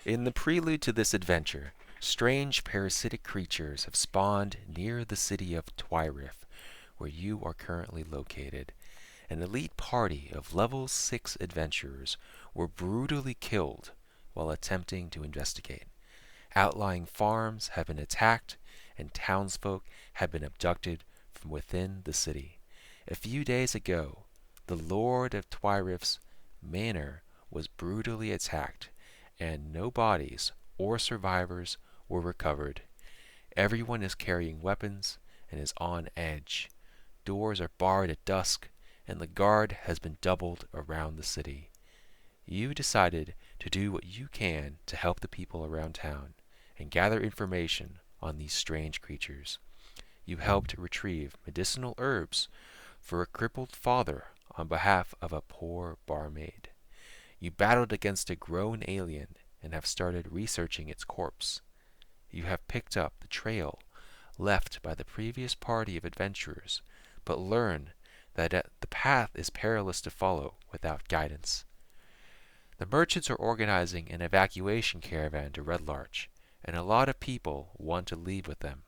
In the prelude to this adventure, strange parasitic creatures have spawned near the city of Twyrith, where you are currently located. An elite party of level 6 adventurers were brutally killed while attempting to investigate. Outlying farms have been attacked, and townsfolk have been abducted from within the city. A few days ago, the Lord of Twyrith's manor was brutally attacked, and no bodies or survivors were recovered. Everyone is carrying weapons and is on edge. Doors are barred at dusk, and the guard has been doubled around the city. You decided to do what you can to help the people around town and gather information on these strange creatures. You helped retrieve medicinal herbs for a crippled father on behalf of a poor barmaid. You battled against a grown alien and have started researching its corpse. You have picked up the trail left by the previous party of adventurers, but learn that the path is perilous to follow without guidance. The merchants are organizing an evacuation caravan to Red Larch, and a lot of people want to leave with them.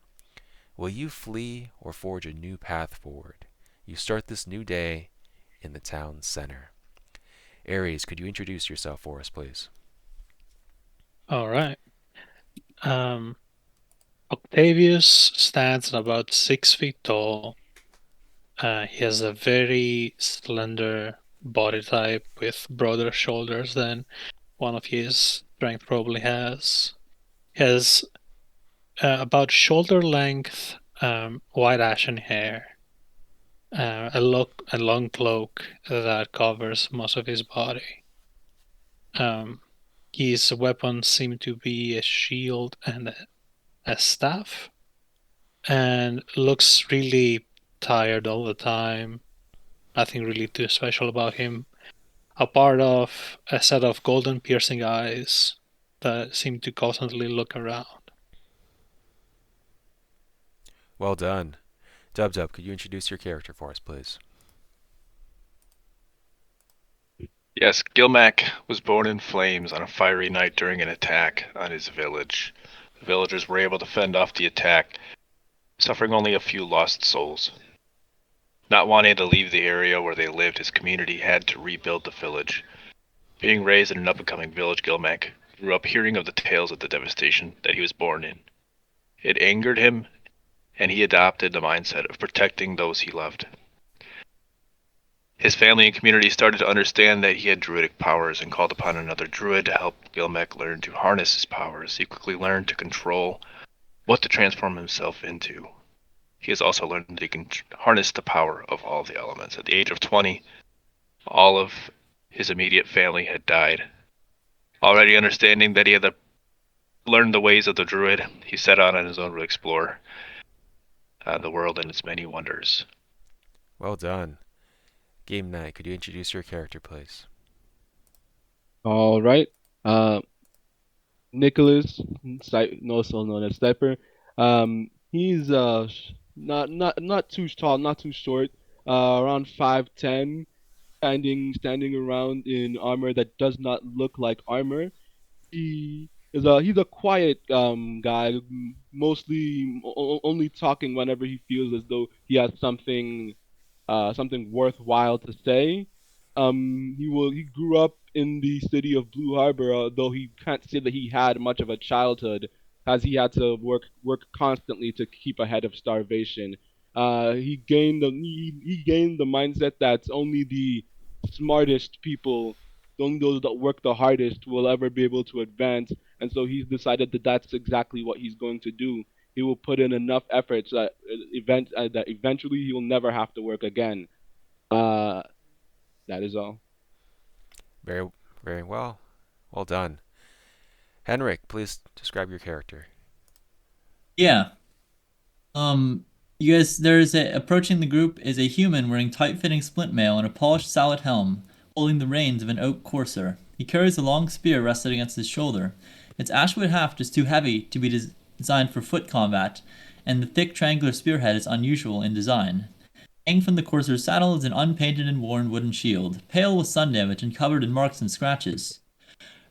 Will you flee or forge a new path forward? You start this new day in the town center. Aries, could you introduce yourself for us, please? All right. Um, Octavius stands at about 6 feet tall. He has a very slender body type with broader shoulders than one of his strength probably has. He has about shoulder length white ashen hair, a long cloak that covers most of his body. Um, his weapons seem to be a shield and a staff, and looks really tired all the time. Nothing really too special about him, apart of a set of golden piercing eyes that seem to constantly look around. Well done. Dub Dub, could you introduce your character for us, please? Yes, Gilmac was born in flames on a fiery night during an attack on his village. The villagers were able to fend off the attack, suffering only a few lost souls. Not wanting to leave the area where they lived, his community had to rebuild the village. Being raised in an up-and-coming village, Gilmac grew up hearing of the tales of the devastation that he was born in. It angered him, and he adopted the mindset of protecting those he loved. His family and community started to understand that he had druidic powers and called upon another druid to help Gilmac learn to harness his powers. He quickly learned to control what to transform himself into. He has also learned that he can harness the power of all the elements. At the age of 20, all of his immediate family had died. Already understanding that he had learned the ways of the druid, he set out on his own to explore the world and its many wonders. Well done. Game Night, could you introduce your character, please? All right. Uh, Nicholas, also known as Sniper. He's not too tall, not too short. Around 5'10", standing around in armor that does not look like armor. He's a quiet guy, mostly only talking whenever he feels as though he has something worthwhile to say. He grew up in the city of Blue Harbor, though he can't say that he had much of a childhood, as he had to work constantly to keep ahead of starvation. He gained the mindset that only the smartest people, only those that work the hardest, will ever be able to advance, and so he's decided that that's exactly what he's going to do. He will put in enough efforts that eventually he will never have to work again. Uh, that is all. Very, very well. Well done. Henrik, please describe your character. Yeah. Um, you guys, approaching the group is a human wearing tight-fitting splint mail and a polished sallet helm, holding the reins of an oak courser. He carries a long spear rested against his shoulder. Its ashwood haft is too heavy to be designed for foot combat, and the thick triangular spearhead is unusual in design. Hanging from the courser's saddle is an unpainted and worn wooden shield, pale with sun damage and covered in marks and scratches.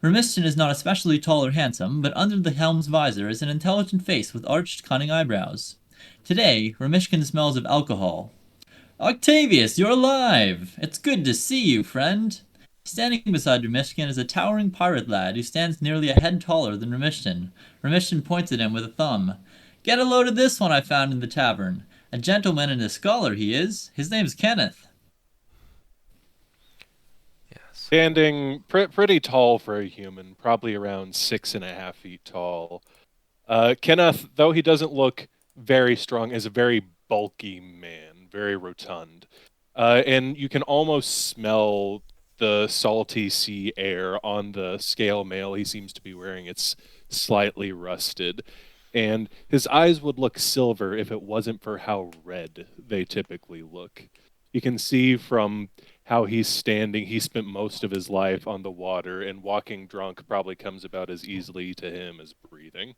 Remiston is not especially tall or handsome, but under the helm's visor is an intelligent face with arched, cunning eyebrows. Today, Remishkin smells of alcohol. Octavius, you're alive! It's good to see you, friend! Standing beside Remishkin is a towering pirate lad who stands nearly a head taller than Remishton. Remishton points at him with a thumb. Get a load of this one I found in the tavern. A gentleman and a scholar he is. His name's Kenneth. Yes. Standing pretty tall for a human, probably around 6.5 feet tall. Kenneth, though he doesn't look very strong, is a very bulky man, very rotund. And you can almost smell the salty sea air on the scale mail he seems to be wearing. It's slightly rusted. And his eyes would look silver if it wasn't for how red they typically look. You can see from how he's standing, he spent most of his life on the water, and walking drunk probably comes about as easily to him as breathing.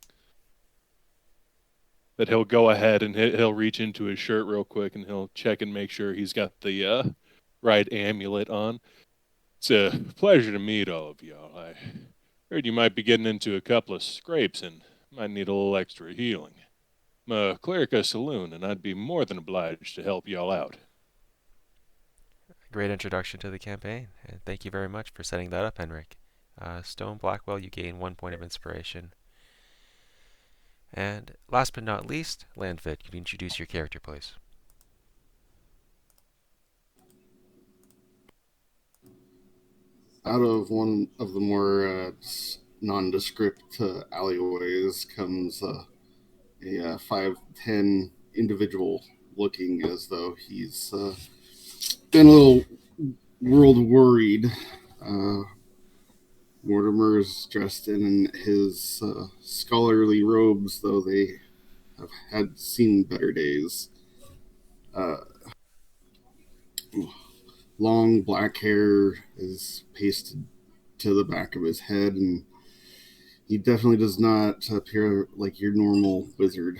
That he'll go ahead and he'll reach into his shirt real quick and he'll check and make sure he's got the right amulet on. It's a pleasure to meet all of y'all. I heard you might be getting into a couple of scrapes and might need a little extra healing. I'm a cleric of Saloon, and I'd be more than obliged to help y'all out. Great introduction to the campaign, and thank you very much for setting that up, Henrik. Stone Blackwell, you gain 1 point of inspiration. And last but not least, Landfit, you can introduce your character, please. Out of one of the more nondescript alleyways comes a 5'10" individual looking as though he's been a little world worried. Mortimer's dressed in his scholarly robes, though they have had seen better days. Long black hair is pasted to the back of his head, and he definitely does not appear like your normal wizard.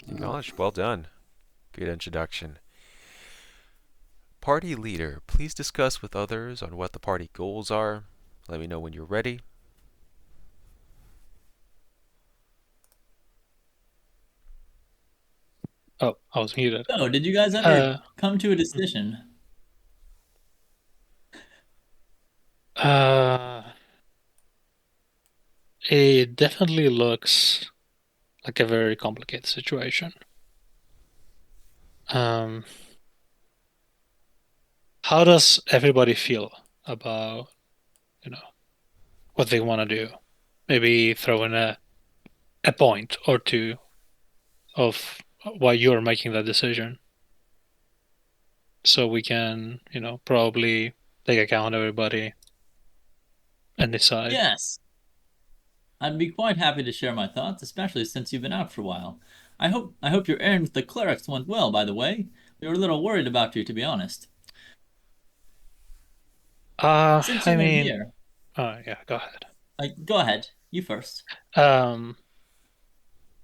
Acknowledged. Well done. Good introduction. Party leader, please discuss with others on what the party goals are. Let me know when you're ready. Oh, I was muted. So, did you guys ever come to a decision? It definitely looks like a very complicated situation. How does everybody feel about, what they want to do? Maybe throw in a point or two of why you're making that decision, so we can, probably take account of everybody and decide. Yes. I'd be quite happy to share my thoughts, especially since you've been out for a while. I hope your errand with the clerics went well, by the way. We were a little worried about you, to be honest. Since you were here. Yeah, go ahead. Go ahead. You first.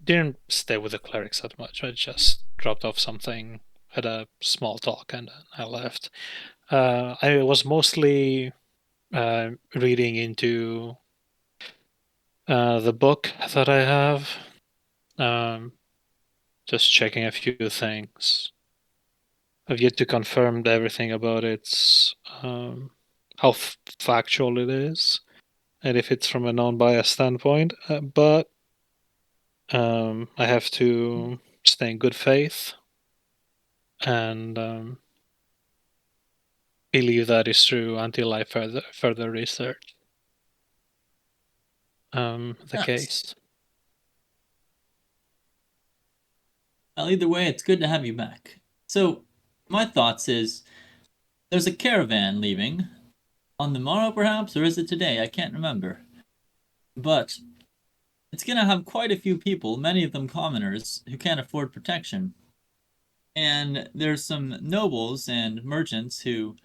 Didn't stay with the clerics that much. I just dropped off something, had a small talk, and then I left. I was mostly reading into the book that I have. Just checking a few things. I've yet to confirm everything about its how factual it is, and if it's from a non-biased standpoint. But I have to stay in good faith and believe that is true until I further research the case. Well, either way, it's good to have you back. So, my thoughts is, there's a caravan leaving on the morrow, perhaps, or is it today? I can't remember. But it's going to have quite a few people, many of them commoners, who can't afford protection. And there's some nobles and merchants who,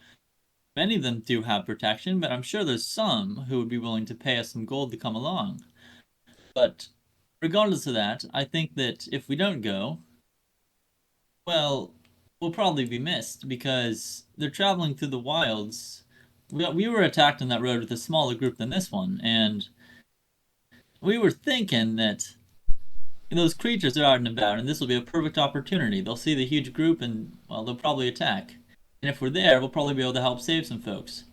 many of them do have protection, but I'm sure there's some who would be willing to pay us some gold to come along. But regardless of that, I think that if we don't go, well, will probably be missed because they're traveling through the wilds. We were attacked on that road with a smaller group than this one, and we were thinking that those creatures are out and about, and this will be a perfect opportunity. They'll see the huge group, and, well, they'll probably attack. And if we're there, we'll probably be able to help save some folks.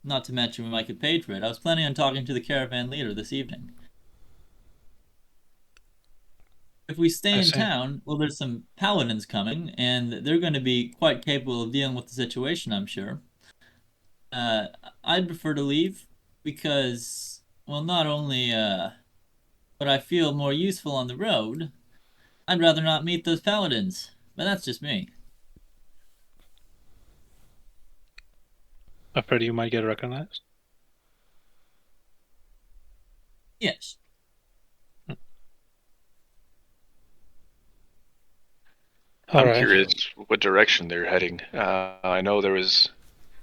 Not to mention we might get paid for it. I was planning on talking to the caravan leader this evening. If we stay I in see. town, well, there's some paladins coming, and they're going to be quite capable of dealing with the situation, I'm sure. I'd prefer to leave because, well, not only would I feel more useful on the road, I'd rather not meet those paladins. But that's just me. Afraid you might get recognized. Yes. All I'm right. curious what direction they're heading. I know there was.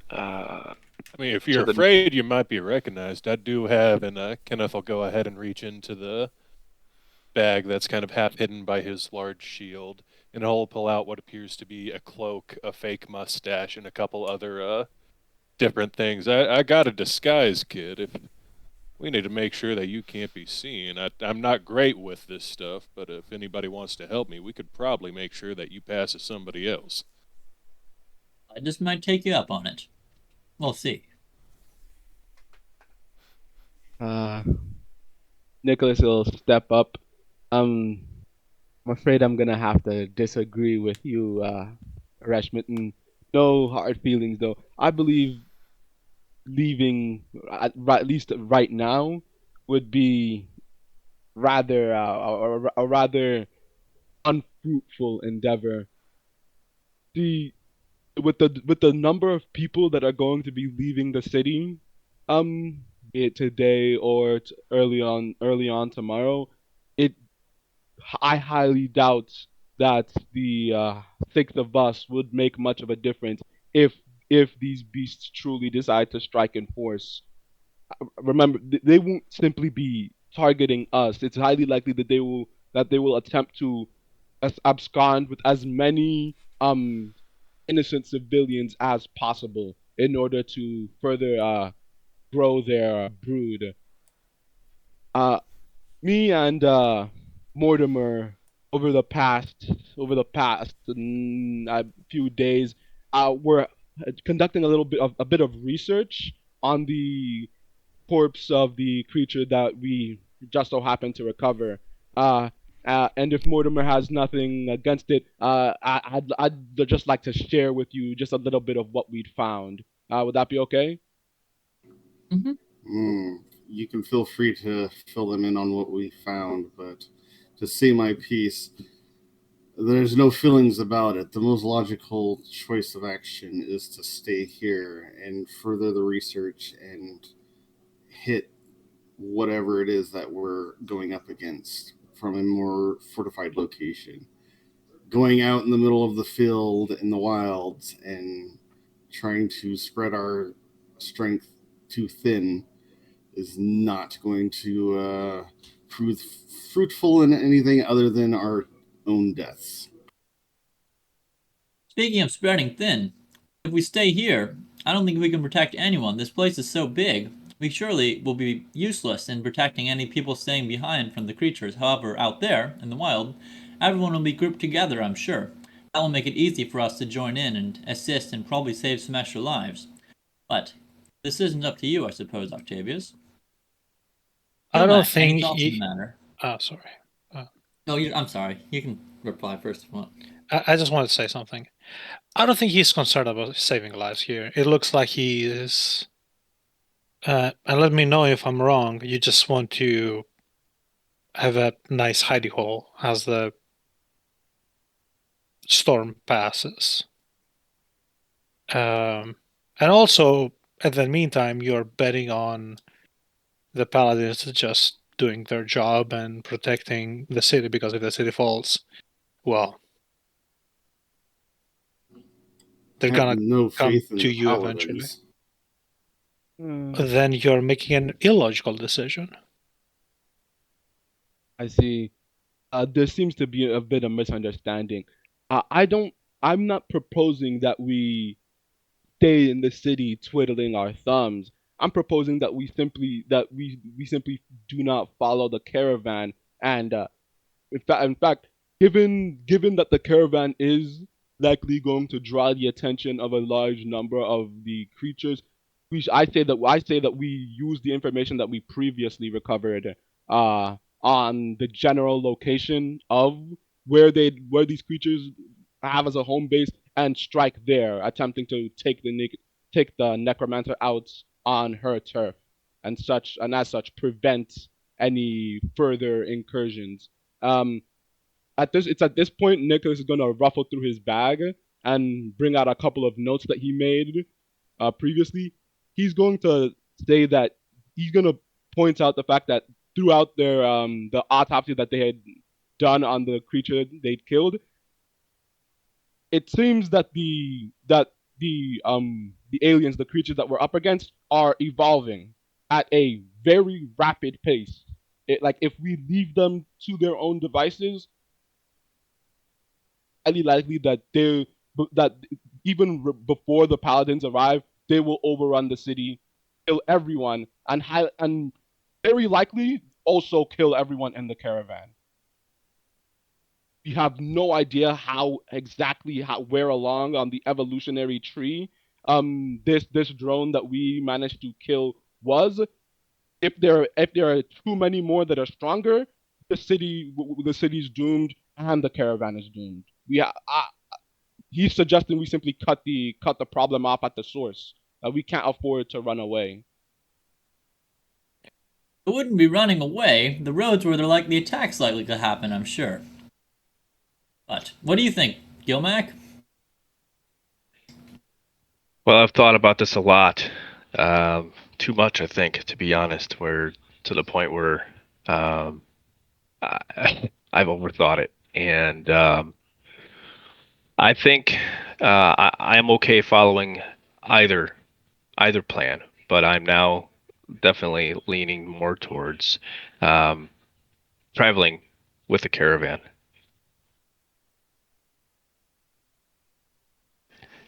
I mean, if you're So the- afraid you might be recognized, I do have, and Kenneth will go ahead and reach into the bag that's kind of half hidden by his large shield, and he'll pull out what appears to be a cloak, a fake mustache, and a couple other different things. I got a disguise kit. If we need to make sure that you can't be seen. I'm not great with this stuff, but if anybody wants to help me, we could probably make sure that you pass as somebody else. I just might take you up on it. We'll see. Nicholas will step up. I'm afraid I'm gonna have to disagree with you, Rashmitten. No hard feelings, though. I believe leaving, at least right now, would be rather a rather unfruitful endeavor. The with the number of people that are going to be leaving the city, be it today or early on tomorrow, it I highly doubt that the six of us would make much of a difference if these beasts truly decide to strike in force. Remember, they won't simply be targeting us. It's highly likely that they will attempt to abscond with as many innocent civilians as possible in order to further grow their brood. Uh, Me and Mortimer over the past few days, were conducting a bit of research on the corpse of the creature that we just so happened to recover. And if Mortimer has nothing against it, I'd just like to share with you just a little bit of what we'd found. Would that be okay? You can feel free to fill them in on what we found, but to say my piece, there's no feelings about it. The most logical choice of action is to stay here and further the research and hit whatever it is that we're going up against from a more fortified location. Going out in the middle of the field in the wilds and trying to spread our strength too thin is not going to prove fruitful in anything other than our own deaths. Speaking of spreading thin, if we stay here, I don't think we can protect anyone. This place is so big, we surely will be useless in protecting any people staying behind from the creatures. However, out there, in the wild, everyone will be grouped together, I'm sure. That will make it easy for us to join in and assist and probably save some extra lives. But this isn't up to you, I suppose, Octavius. I don't Any think thoughts on the matter? Oh, sorry. No, I'm sorry. You can reply first if you want. I just wanted to say something. I don't think he's concerned about saving lives here. It looks like he is. And let me know if I'm wrong. You just want to have a nice hidey hole as the storm passes. And also, at the meantime, you're betting on the paladins just doing their job and protecting the city, because if the city falls, well, they're I have gonna no come faith in to the you eventually. paladins. Then you're making an illogical decision. I see. There seems to be a bit of misunderstanding. I don't I'm not proposing that we stay in the city twiddling our thumbs. I'm proposing that we simply do not follow the caravan. And in fact, given that the caravan is likely going to draw the attention of a large number of the creatures, I say that we use the information that we previously recovered on the general location of where these creatures have as a home base and strike there, attempting to take the necromancer out on her turf, and as such prevent any further incursions. Um, it's at this point Nicholas is gonna ruffle through his bag and bring out a couple of notes that he made previously. He's going to say that he's gonna point out the fact that throughout the autopsy that they had done on the creature they'd killed, it seems that the aliens, the creatures that we're up against, are evolving at a very rapid pace. Like if we leave them to their own devices, highly likely that even before the paladins arrive, they will overrun the city, kill everyone, and very likely also kill everyone in the caravan. We have no idea where along on the evolutionary tree this drone that we managed to kill was. If there are too many more that are stronger, the city's doomed and the caravan is doomed. He's suggesting we simply cut the problem off at the source. We can't afford to run away. It wouldn't be running away. The roads where the attacks likely to happen, I'm sure. But what do you think, Gilmac? Well, I've thought about this a lot. Too much, I think, to be honest. We're to the point where I've overthought it, and I think I am okay following either plan, but I'm now definitely leaning more towards traveling with the caravan.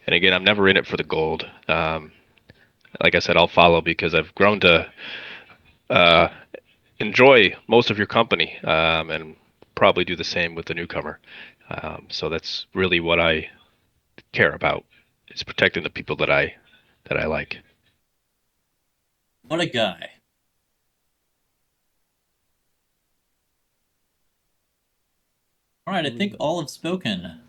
And again, I'm never in it for the gold. Like I said, I'll follow because I've grown to enjoy most of your company, and probably do the same with the newcomer. So that's really what I care about, is protecting the people that I like. What a guy. All right, I think all have spoken.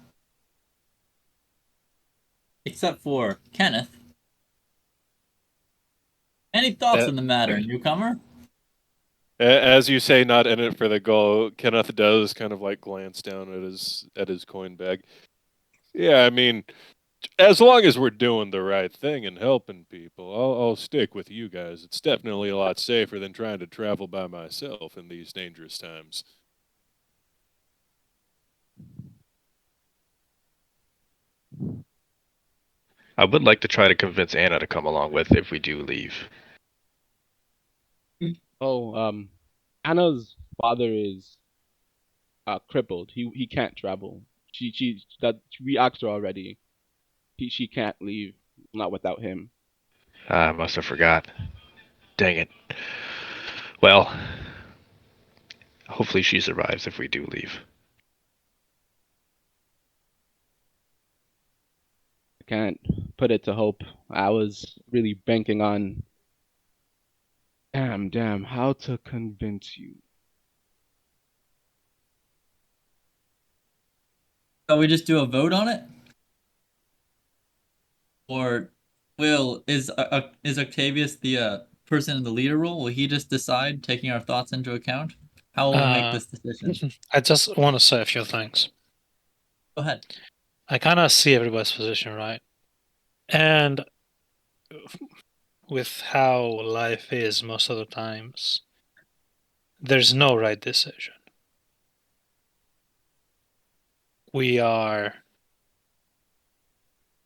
Except for Kenneth. Any thoughts on the matter, newcomer? As you say, not in it for the goal. Kenneth does kind of like glance down at his coin bag. Yeah, I mean, as long as we're doing the right thing and helping people, I'll stick with you guys. It's definitely a lot safer than trying to travel by myself in these dangerous times. I would like to try to convince Anna to come along with if we do leave. Oh, Anna's father is crippled. He can't travel. We asked her already. She can't leave, not without him. I must have forgot. Dang it. Well, hopefully she survives if we do leave. I can't put it to hope. I was really banking on damn how to convince you. Shall we just do a vote on it? Or is Octavius the person in the leader role? Will he just decide, taking our thoughts into account? How will we make this decision? I just want to say a few things. Go ahead. I kind of see everybody's position, right? And with how life is most of the times, there's no right decision.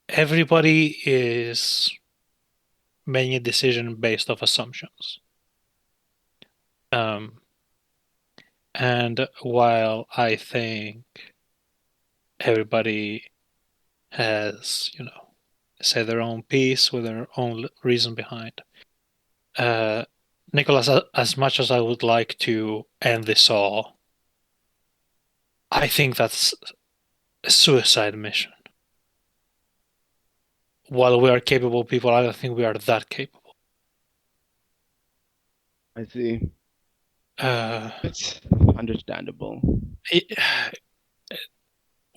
Everybody is making a decision based off assumptions. And while I think everybody has, say their own piece with their own reason behind. Nicholas, as much as I would like to end this all, I think that's a suicide mission. While we are capable people, I don't think we are that capable. I see. It's understandable.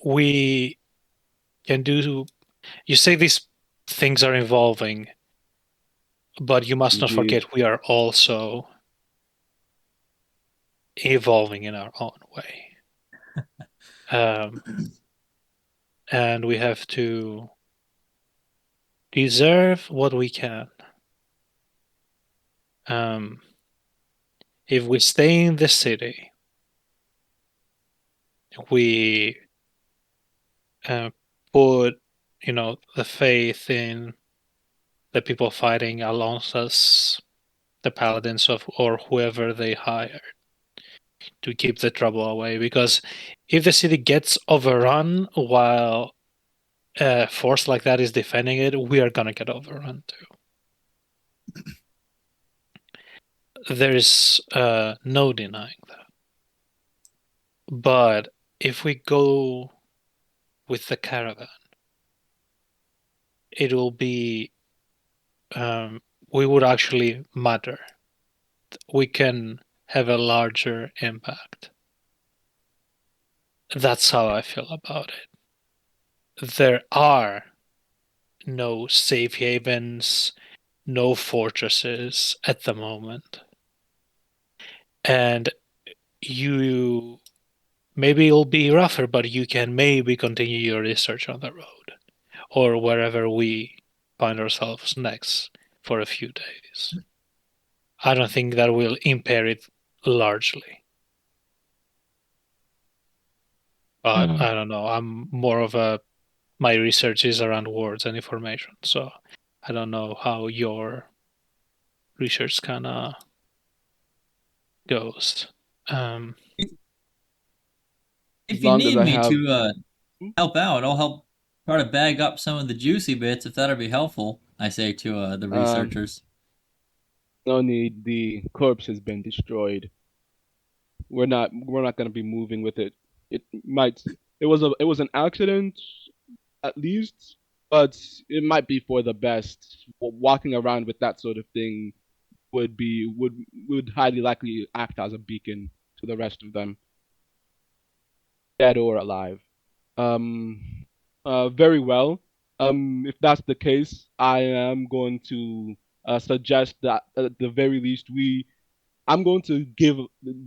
We can do. You say these things are evolving, but you must not Indeed. forget we are also evolving in our own way. And we have to deserve what we can. If we stay in the city, we put, the faith in the people fighting alongside us, the paladins or whoever they hired, to keep the trouble away. Because if the city gets overrun while a force like that is defending it, we are gonna get overrun too. There's no denying that. But if we go with the caravan, it will be we would actually matter. We can have a larger impact. That's how I feel about it. There are no safe havens, no fortresses at the moment. And maybe it'll be rougher, but you can maybe continue your research on the road or wherever we find ourselves next for a few days. I don't think that will impair it largely. But I don't know. I'm more of my research is around words and information, so I don't know how your research kind of goes. If As you long as need I me have- to help out, I'll help try to bag up some of the juicy bits if that'll be helpful. I say to the researchers. No need. The corpse has been destroyed. We're not going to be moving with it. It was an accident, at least, but it might be for the best. Walking around with that sort of thing would highly likely act as a beacon to the rest of them, dead or alive. Very well. If that's the case, I am going to suggest that at the very least I'm going to give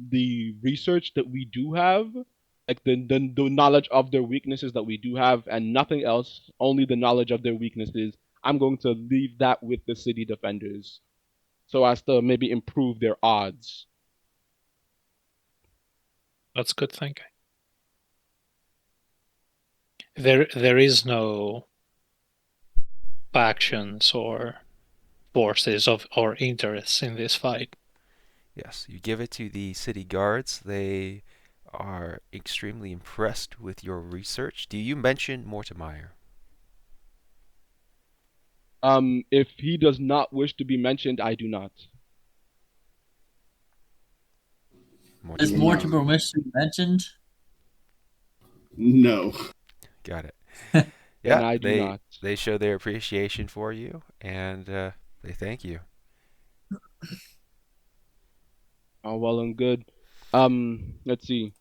the research that we do have, like the knowledge of their weaknesses that we do have, and nothing else, only the knowledge of their weaknesses. I'm going to leave that with the city defenders, so as to maybe improve their odds. That's good thinking. There is no factions or forces or interests in this fight. Yes, you give it to the city guards. They are extremely impressed with your research. Do you mention Mortimer? If he does not wish to be mentioned, I do not. Does Mortimer wish to be mentioned? No. Got it. And Yeah, I do not. they show their appreciation for you, and they thank you. Oh, well and good. Let's see.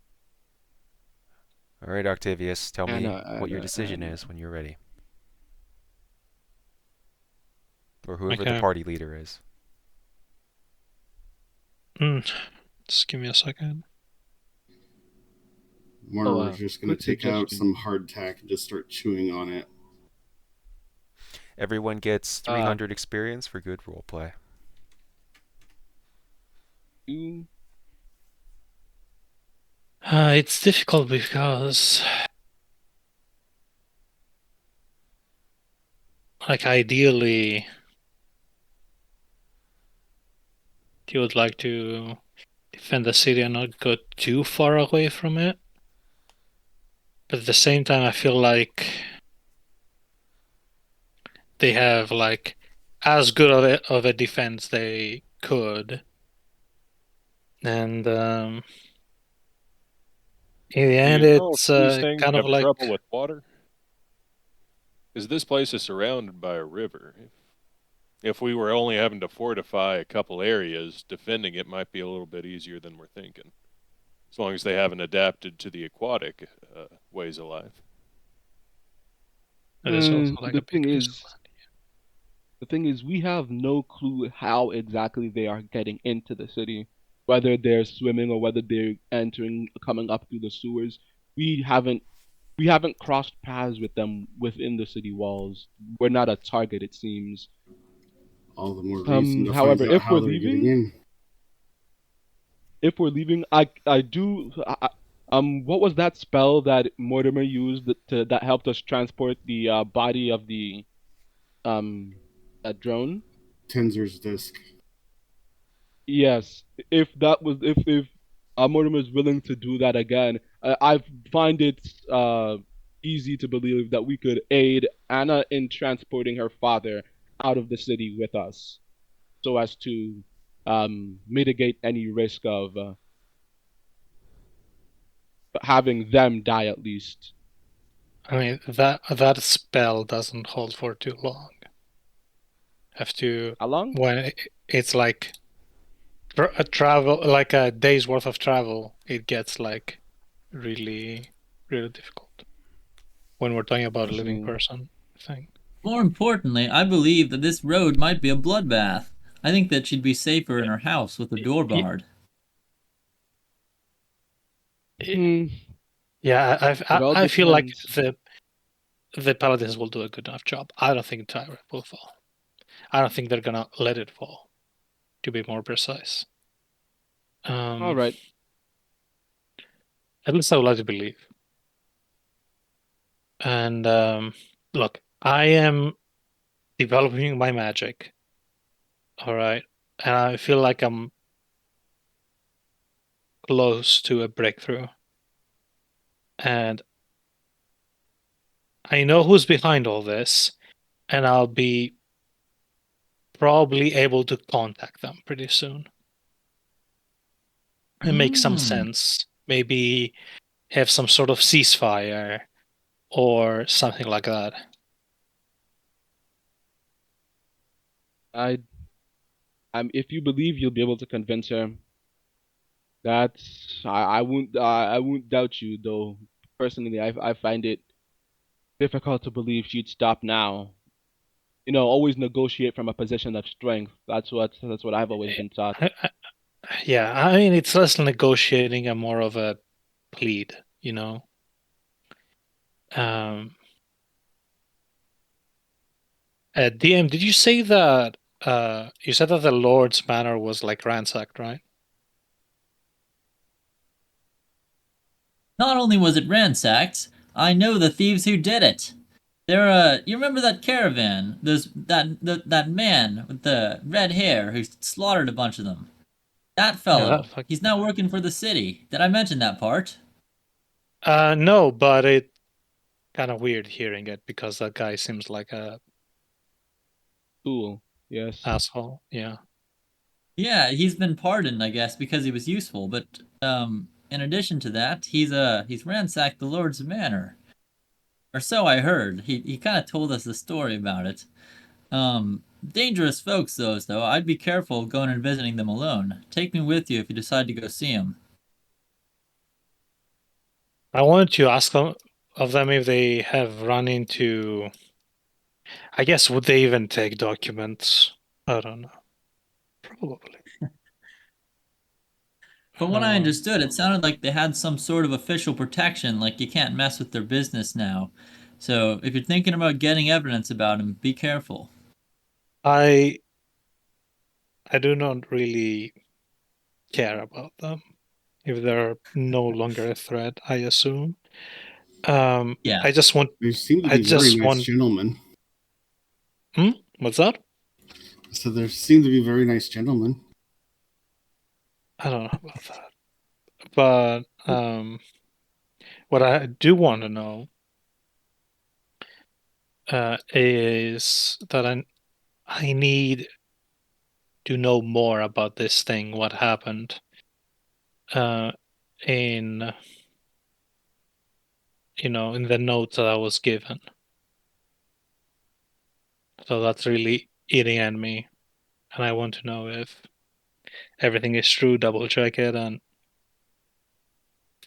All right, Octavius, tell me what your Anna, decision Anna. is when you're ready. Or whoever Okay. the party leader is. Just give me a second. Mortimer's just going quick to take out suggestion. some hardtack and just start chewing on it. Everyone gets 300 experience for good roleplay. It's difficult because, like, ideally, you would like to defend the city and not go too far away from it. But at the same time, I feel like they have like as good of a defense they could, and in the Do end, you know if it's these things kind of have like trouble with water? Because this place is surrounded by a river. If we were only having to fortify a couple areas, defending it might be a little bit easier than we're thinking. As long as they haven't adapted to the aquatic ways of life. it is also like The a big thing piece of is, land. the thing is, we have no clue how exactly they are getting into the city. Whether they're swimming or whether they're entering, coming up through the sewers. We haven't we haven't crossed paths with them within the city walls. We're not a target, it seems. All the more reason to find However, out how they're getting in. I do. What was that spell that Mortimer used that helped us transport the body of the that drone? Tensor's disc. Yes, if Mortimer is willing to do that again, I find it easy to believe that we could aid Anna in transporting her father out of the city with us, so as to mitigate any risk of having them die at least. I mean, that spell doesn't hold for too long. Have to How long? when it's like a travel, like a day's worth of travel, it gets like really, really difficult when we're talking about a living Mm, person thing. More importantly, I believe that this road might be a bloodbath. I think that she'd be safer in her house with the door barred. hmm, Yeah, it all I feel like depends. the paladins will do a good enough job. I don't think Tavern will fall. I don't think they're gonna let it fall, to be more precise. All right. At least I would like to believe. And look, I am developing my magic. All right. And I feel like I'm close to a breakthrough. And I know who's behind all this, and I'll be probably able to contact them pretty soon. It makes some Hmm. sense. Maybe have some sort of ceasefire or something like that. I if you believe you'll be able to convince her, I won't doubt you though. Personally, I find it difficult to believe she'd stop now. Always negotiate from a position of strength. That's what I've always been taught. Yeah, I mean, it's less negotiating and more of a plead, you know? Um, DM, did you say that you said that the Lord's Manor was like ransacked, right? Not only was it ransacked, I know the thieves who did it. You remember that caravan? That man with the red hair who slaughtered a bunch of them. That Yeah, fellow. He's now working for the city. Did I mention that part? no, but it kind of weird hearing it because that guy seems like a Cool. Yes. asshole. Yeah. Yeah, he's been pardoned, I guess, because he was useful. But in addition to that, he's ransacked the Lord's manor, or so I heard. He kind of told us the story about it. Dangerous folks, those though. I'd be careful going and visiting them alone. Take me with you if you decide to go see them. I wanted to ask them of them if they have run into. I guess would they even take documents? I don't know. Probably. From what I understood, it sounded like they had some sort of official protection, like you can't mess with their business now. So if you're thinking about getting evidence about them, be careful. I do not really care about them if they're no longer a threat, I assume. Yeah. I just want. They seem to I be very just nice want. gentlemen. What's that? So there seem to be very nice gentlemen. I don't know about that. But what I do want to know is that I need to know more about this thing. What happened? In in the notes that I was given. So that's really eating at me, and I want to know if everything is true. Double check it and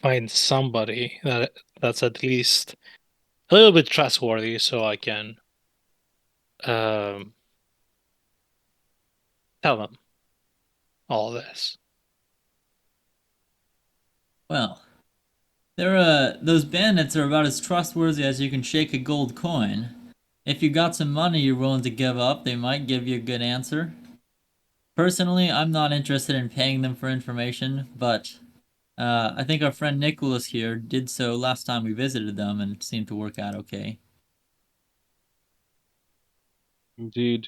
find somebody that's at least a little bit trustworthy, so I can tell them all this. Well, those bandits are about as trustworthy as you can shake a gold coin. If you got some money you're willing to give up, they might give you a good answer. Personally, I'm not interested in paying them for information, but I think our friend Nicholas here did so last time we visited them, and it seemed to work out okay. Indeed,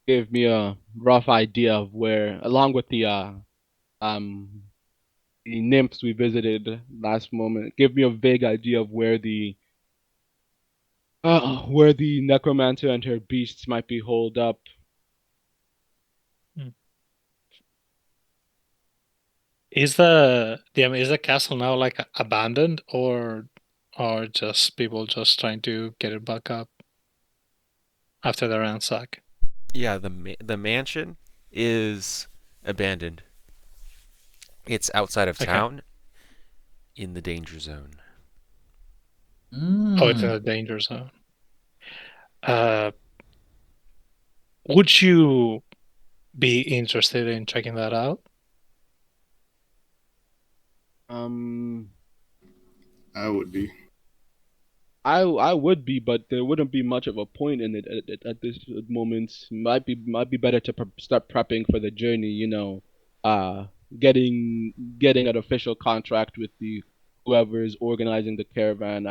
gave me a rough idea of where, along with the nymphs we visited last moment, gave me a vague idea of where the necromancer and her beasts might be holed up. Is the castle now like abandoned, or just people just trying to get it back up after the ransack? Yeah, the mansion is abandoned. It's outside of Okay. town in the danger zone. Oh, it's in a danger zone. Would you be interested in checking that out? I would be. I would be, but there wouldn't be much of a point in it at this moment. Might be better to start prepping for the journey. Getting an official contract with the whoever is organizing the caravan.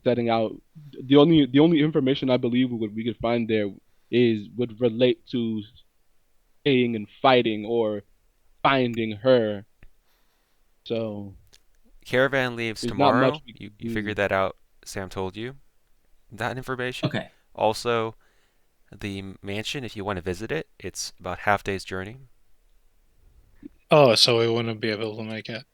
Setting out the only information I believe we could find there would relate to staying and fighting or finding her. So Caravan leaves there's not much tomorrow. we You can you do. figured that out. Sam told you that information. Okay. Also, the mansion, if you want to visit it, it's about half day's journey. Oh, so we wouldn't be able to make it.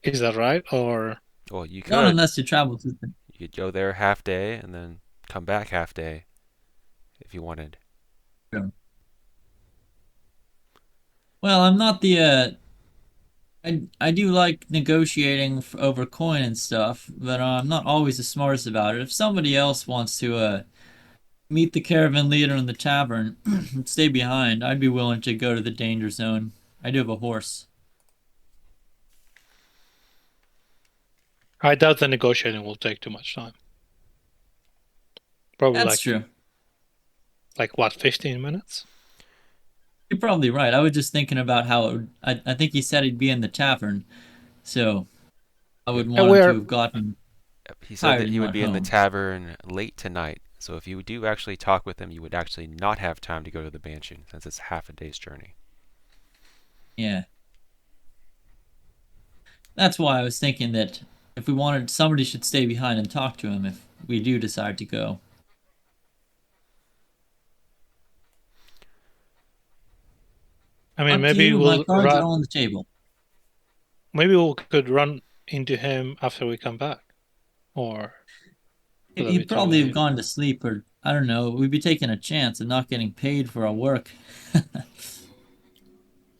Is that right? Or Well, you Not could. unless you travel to the... You could go there half day and then come back half day if you wanted. Well, I'm not the I do like negotiating over coin and stuff, but I'm not always the smartest about it. If somebody else wants to meet the caravan leader in the tavern and stay behind, I'd be willing to go to the danger zone. I do have a horse. I doubt the negotiating will take too much time. Probably That's true. like what, 15 minutes? You're probably right. I was just thinking about how it would, I think he said he'd be in the tavern, so I would And want him to have gotten He said tired that and he would gone be in the home. tavern late tonight. So if you do actually talk with him, you would actually not have time to go to the mansion since it's half a day's journey. Yeah. That's why I was thinking that if we wanted, somebody should stay behind and talk to him if we do decide to go. I mean, Up to maybe you. My we'll cards are all on the table. maybe we could run into him after we come back, or will that be He'd too probably have late? gone to sleep, or I don't know. We'd be taking a chance and not getting paid for our work.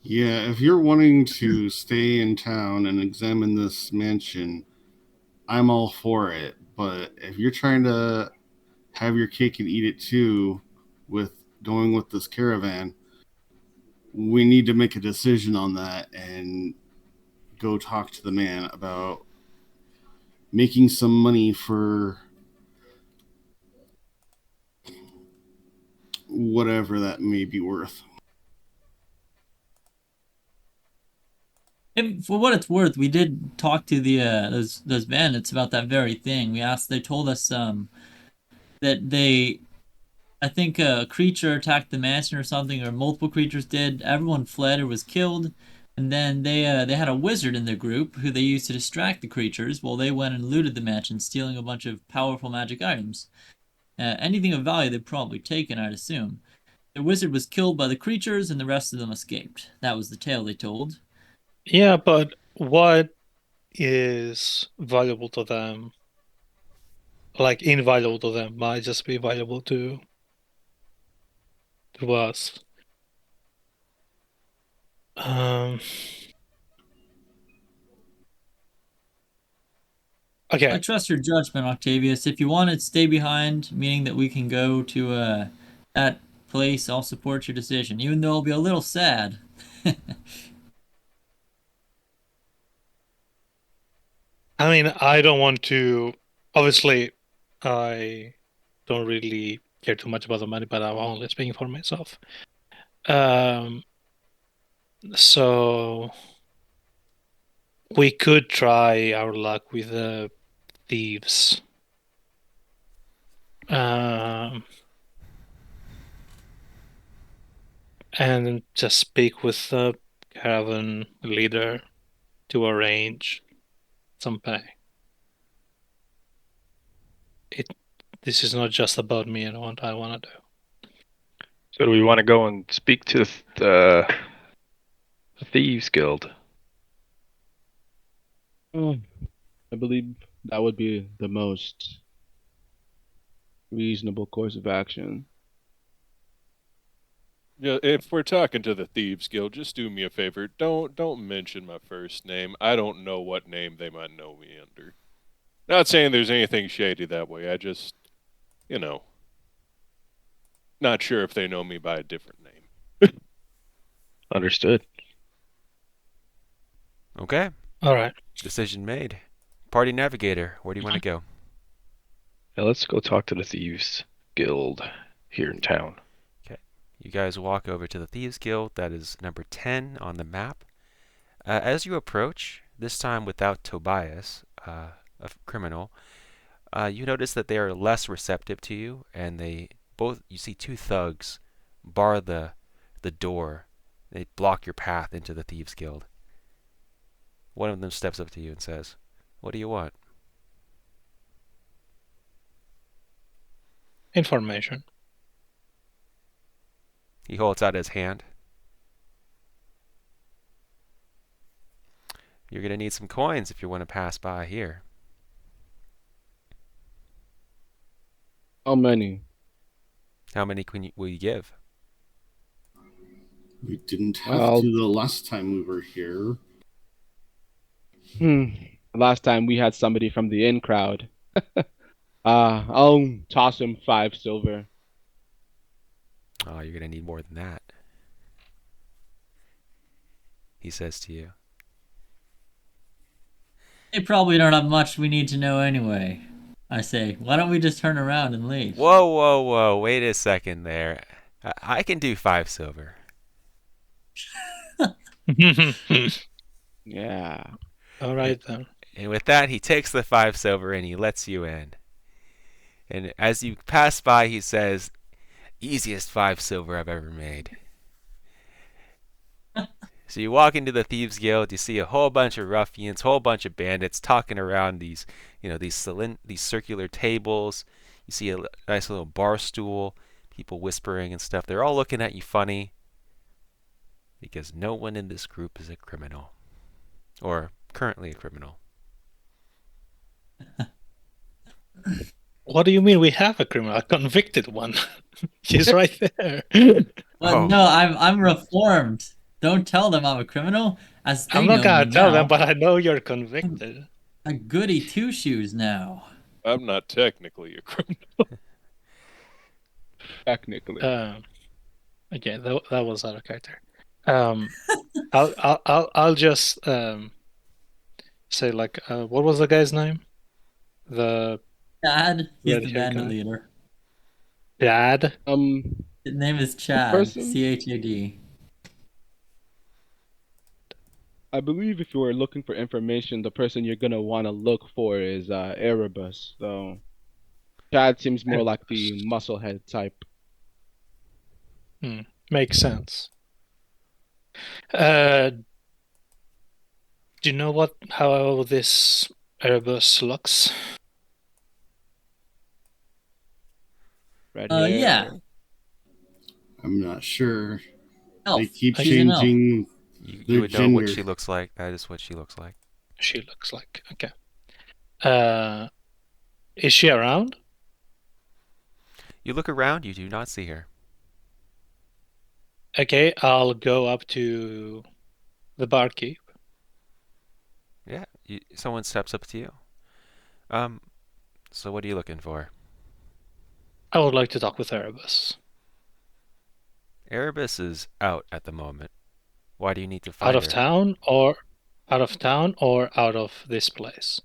Yeah, if you're wanting to stay in town and examine this mansion, I'm all for it. But if you're trying to have your cake and eat it too with going with this caravan, we need to make a decision on that and go talk to the man about making some money for whatever that may be worth. And for what it's worth, we did talk to the those bandits about that very thing. They told us that I think a creature attacked the mansion or something, or multiple creatures did. Everyone fled or was killed, And then they had a wizard in their group who they used to distract the creatures while they went and looted the mansion, stealing a bunch of powerful magic items. Anything of value they'd probably taken, I'd assume. The wizard was killed by the creatures, and the rest of them escaped. That was the tale they told. Yeah, but what is valuable to them? Like invaluable to them might just be valuable to us. I Okay. trust your judgment, Octavius. If you want to stay behind, meaning that we can go to that place, I'll support your decision, even though I'll be a little sad. I mean, I don't want to. Obviously, I don't really care too much about the money, but I'm only speaking for myself. So we could try our luck with the thieves. And just speak with the caravan leader to arrange some pay. This is not just about me and what I want to do. So do we want to go and speak to the Thieves Guild? I believe that would be the most reasonable course of action. Yeah, if we're talking to the Thieves Guild, just do me a favor. Don't mention my first name. I don't know what name they might know me under. Not saying there's anything shady that way. I just, not sure if they know me by a different name. Understood. Okay. All right. Decision made. Party navigator, where do you want to go? Yeah, let's go talk to the Thieves Guild here in town. Okay. You guys walk over to the Thieves Guild. That is number 10 on the map. As you approach, this time without Tobias, a criminal, you notice that they are less receptive to you, and you see two thugs bar the door. They block your path into the Thieves Guild. One of them steps up to you and says, "What do you want?" Information. He holds out his hand. You're going to need some coins if you want to pass by here. How many? How many will you give? We didn't have to the last time we were here. Last time we had somebody from the in crowd. I'll toss him 5 silver. Oh, you're going to need more than that. He says to you. They probably don't have much we need to know anyway. I say, why don't we just turn around and leave? Whoa, whoa, whoa. Wait a second there. I can do 5 silver. Yeah. All right, then. And with that, he takes the 5 silver and he lets you in. And as you pass by, he says, "Easiest 5 silver I've ever made." So you walk into the Thieves Guild, you see a whole bunch of ruffians, whole bunch of bandits talking around these circular tables. You see a nice little bar stool, people whispering and stuff. They're all looking at you funny because no one in this group is a criminal or currently a criminal. What do you mean we have a criminal? A convicted one. He's right there. Well, no, I'm reformed. Don't tell them I'm a criminal. As they I'm not know gonna me tell now, them, but I know you're convicted. a goody two shoes now. I'm not technically a criminal. Technically. Okay, that was out of character. I'll just say like, what was the guy's name? The Chad, he's red the hair bandit guy. leader. Dad. His name is Chad. person? Chad. I believe if you were looking for information, the person you're gonna want to look for is Erebus. So Chad seems more like the musclehead type. Makes sense. Do you know how this Erebus looks? Red hair. Yeah. I'm not sure. Elf. They keep She's an elf. changing You their would know what gender. she looks like. That is what she looks like. She looks like. Okay. Is she around? You look around, you do not see her. Okay, I'll go up to the barkeep. Yeah, someone steps up to you. So what are you looking for? I would like to talk with Erebus. Erebus is out at the moment. Why do you need to Out find of her? town or out of this place?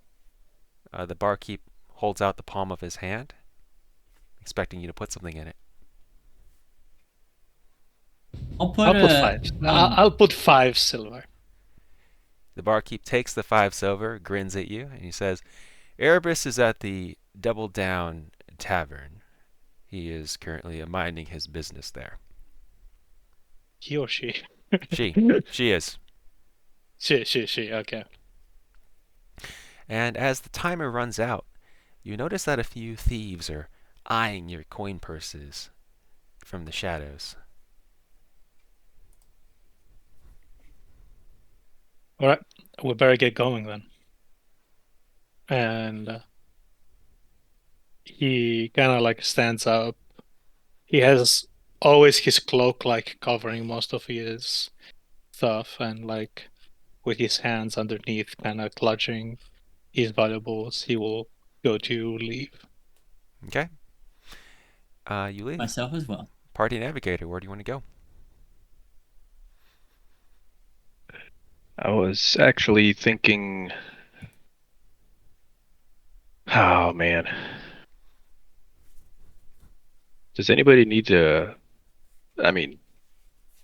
The barkeep holds out the palm of his hand, expecting you to put something in it. I'll put, I'll put 5. I'll put 5 silver. The barkeep takes the 5 silver, grins at you, and he says, Erebus is at the Double Down Tavern. He is currently minding his business there. He or she? She is. She, okay. And as the timer runs out, you notice that a few thieves are eyeing your coin purses from the shadows. Alright, we better get going then. And he kind of like stands up. He has always his cloak like covering most of his stuff, and like with his hands underneath, kind of clutching his valuables, he will go to leave. Okay? You leave. myself as well. Party Navigator, where do you want to go? I was actually thinking. Oh man. Does anybody need to? I mean,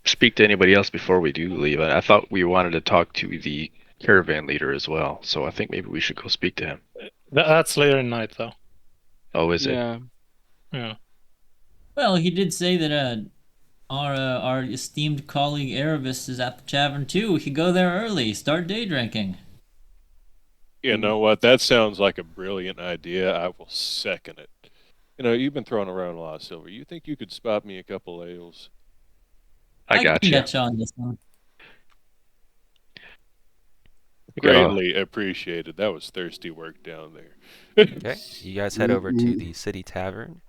speak to anybody else before we do leave? I thought we wanted to talk to the caravan leader as well, so I think maybe we should go speak to him. That's later in night, though. Oh, is it? Yeah. Yeah. Well, he did say that our esteemed colleague Erebus is at the tavern too. We could go there early, start day drinking. You know what? That sounds like a brilliant idea. I will second it. You know, you've been throwing around a lot of silver. You think you could spot me a couple ales? I got can you. get you on this one. Greatly appreciated. That was thirsty work down there. Okay, you guys head over to the city tavern.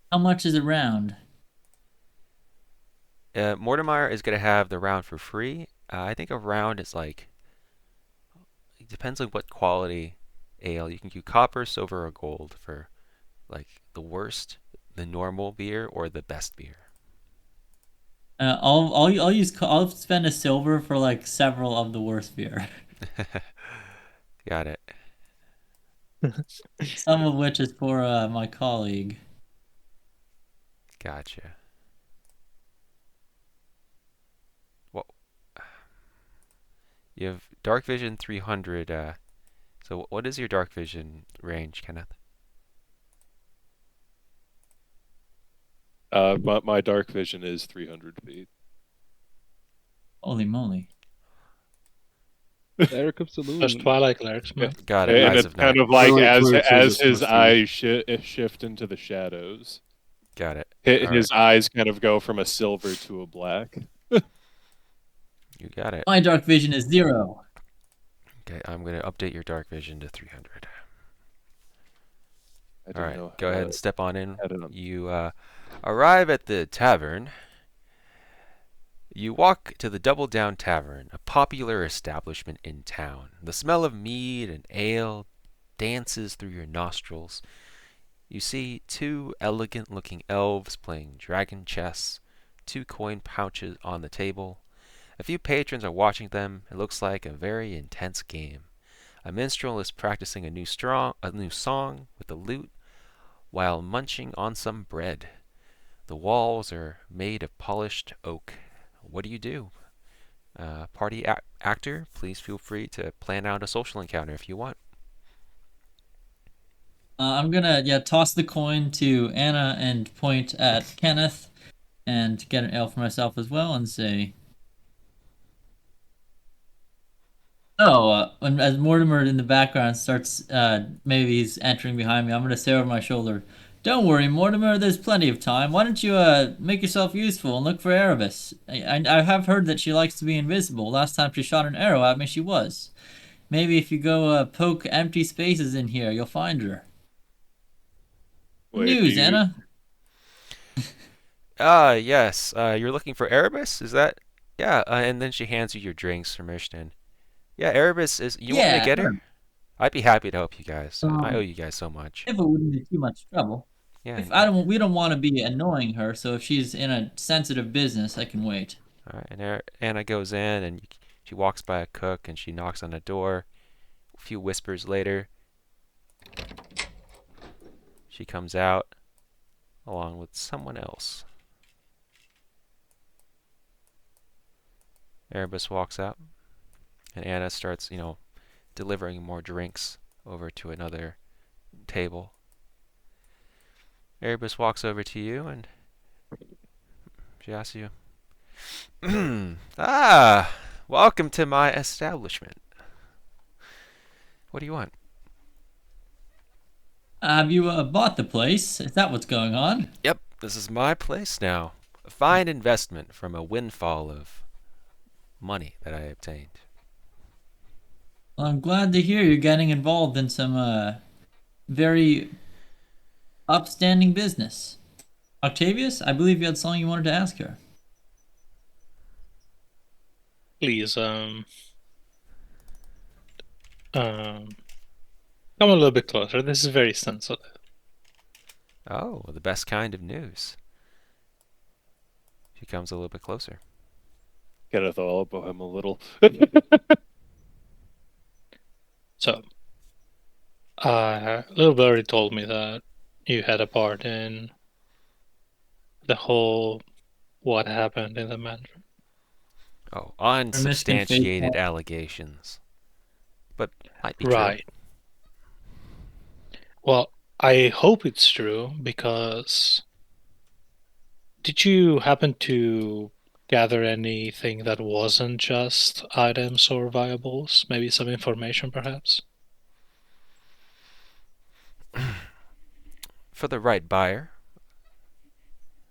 How much is a round? Mortimer is going to have the round for free. I think a round is like, it depends on what quality ale. You can do copper, silver, or gold for like the worst, the normal beer, or the best beer. I'll spend a silver for like several of the worst beer. Got it. Some of which is for my colleague. Gotcha. Well, you have dark vision 300. So what is your dark vision range, Kenneth? My dark vision is 300 feet. Holy moly! Cleric of Saloon. Just Twilight Clerics, man. Got it. And Eyes it's of kind night. of like Twilight Clerics are as just his much eyes shift into the shadows, Got it. his eyes kind of go from a silver to a black. You got it. My dark vision is 0. Okay, I'm going to update your dark vision to 300. I All didn't right, know go how ahead to and step on in. add it on. You arrive at the tavern. You walk to the Double Down Tavern, a popular establishment in town. The smell of mead and ale dances through your nostrils. You see 2 elegant-looking elves playing dragon chess, 2 coin pouches on the table. A few patrons are watching them. It looks like a very intense game. A minstrel is practicing a new song with a lute while munching on some bread. The walls are made of polished oak. What do you do? Party actor, please feel free to plan out a social encounter if you want. I'm gonna toss the coin to Anna and point at Kenneth and get an ale for myself as well and say, and as Mortimer in the background starts, maybe he's entering behind me, I'm gonna say over my shoulder, "Don't worry, Mortimer. There's plenty of time. Why don't you make yourself useful and look for Erebus? I have heard that she likes to be invisible. Last time she shot an arrow at me, she was. Maybe if you go poke empty spaces in here, you'll find her." Wait, News, Anna. Yes. You're looking for Erebus? Is that? Yeah. And then she hands you your drinks from Ishton. Yeah, Erebus is. You want me to Yeah, get her? her. I'd be happy to help you guys. I owe Um, you guys so much. if it wouldn't be too much trouble. Yeah. If I don't, we don't want to be annoying her. So if she's in a sensitive business, I can wait. All right. And Anna goes in and she walks by a cook and she knocks on the door. A few whispers later, she comes out along with someone else. Erebus walks out, and Anna starts, delivering more drinks over to another table. Erebus walks over to you and she asks you, welcome to my establishment. What do you want? Have you bought the place? Is that what's going on? Yep, this is my place now. A fine investment from a windfall of money that I obtained. Well, I'm glad to hear you're getting involved in some very upstanding business. Octavius, I believe you had something you wanted to ask her. Please, come a little bit closer. This is very sensitive. Oh, the best kind of news. She comes a little bit closer. Kenneth will elbow him a little. So, Little Birdie told me that you had a part in the whole what happened in the mansion. Oh, unsubstantiated allegations. But might be Right. Well, I hope it's true because did you happen to gather anything that wasn't just items or viables? Maybe some information, perhaps? true. For the right buyer,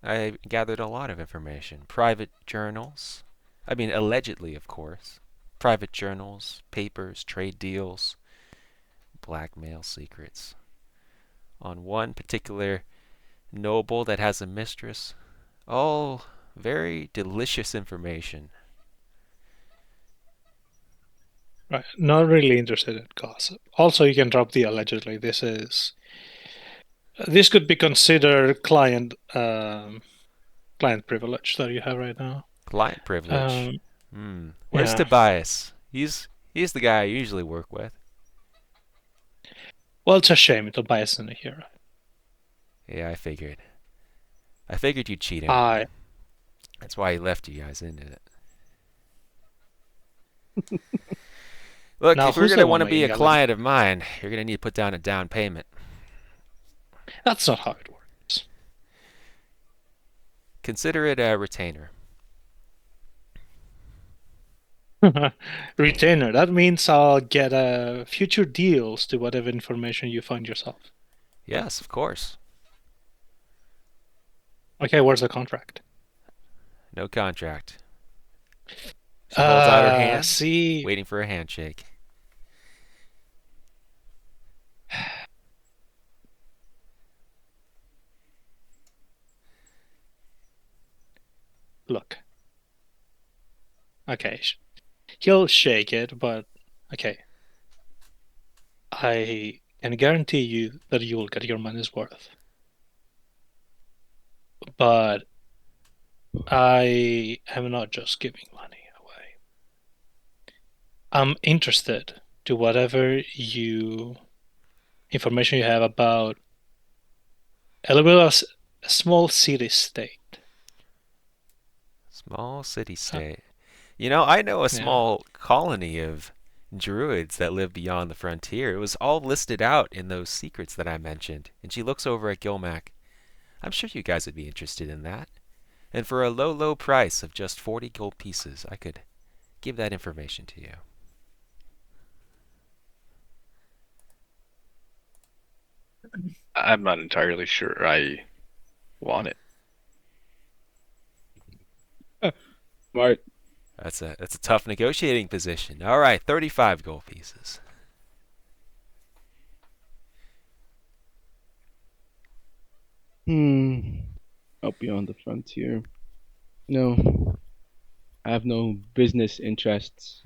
I gathered a lot of information. Private journals. I mean, allegedly, of course. Private journals, papers, trade deals, blackmail secrets. On one particular noble that has a mistress. All very delicious information. Right. Not really interested in gossip. Also, you can drop the allegedly. This could be considered client privilege that you have right now. Client privilege. Where's Yeah. Tobias? He's the guy I usually work with. Well, it's a shame Tobias isn't here. Yeah, I figured. I figured you'd cheat him. That's why he left you guys into it. Look, Now, if you're who's going the to want to one be a making client of mine, you're going to need to put down a down payment. That's not how it works. Consider it a retainer. Retainer. That means I'll get future deals to whatever information you find yourself. Yes, of course. Okay, where's the contract? No contract. She holds out her hand, See, waiting for a handshake. look. Okay, he'll shake it, but okay. I can guarantee you that you will get your money's worth. But I am not just giving money away. I'm interested to whatever information you have about a small city state. Small city state. I know a small colony of druids that live beyond the frontier. It was all listed out in those secrets that I mentioned. And she looks over at Gilmac. I'm sure you guys would be interested in that. And for a low, low price of just 40 gold pieces, I could give that information to you. I'm not entirely sure I want it. Smart. That's a tough negotiating position. All right, 35 gold pieces. Out beyond the frontier. No, I have no business interests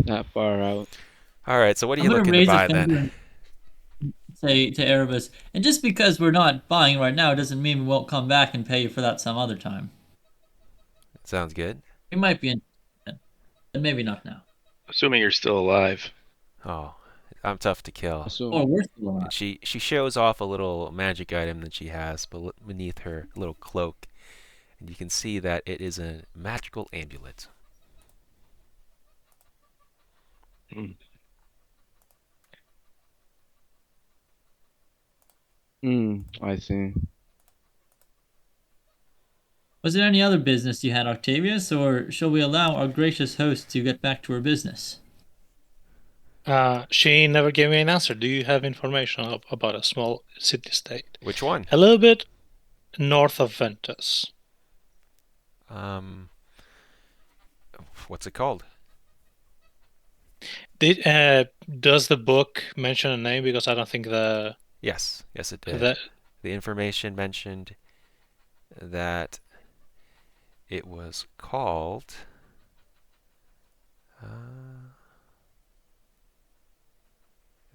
that far out. All right, so what are I'm you gonna looking to raise a buy finger then? and say to Erebus, and just because we're not buying right now doesn't mean we won't come back and pay you for that some other time. Sounds good. We might be interested, but maybe not now. Assuming you're still alive. Oh, I'm tough to kill. So, Or worse than that. And she shows off a little magic item that she has beneath her little cloak, and you can see that it is a magical amulet. I see. Was there any other business you had, Octavius, or shall we allow our gracious host to get back to her business? She never gave me an answer. Do you have information about a small city-state? Which one? A little bit north of Ventus. What's it called? Does the book mention a name? Because I don't think Yes, it did. that The information mentioned that it was called.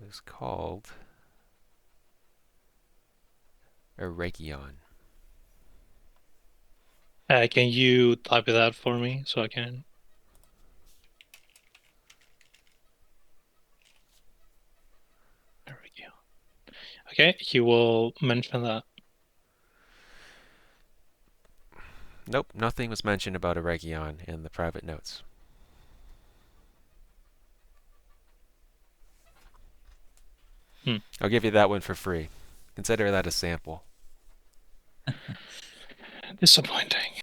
It was called Eregion. can you type it out for me so I can? There we go. Okay, he will mention that. Nope, nothing was mentioned about Eregion in the private notes. I'll give you that one for free. Consider that a sample. Disappointing.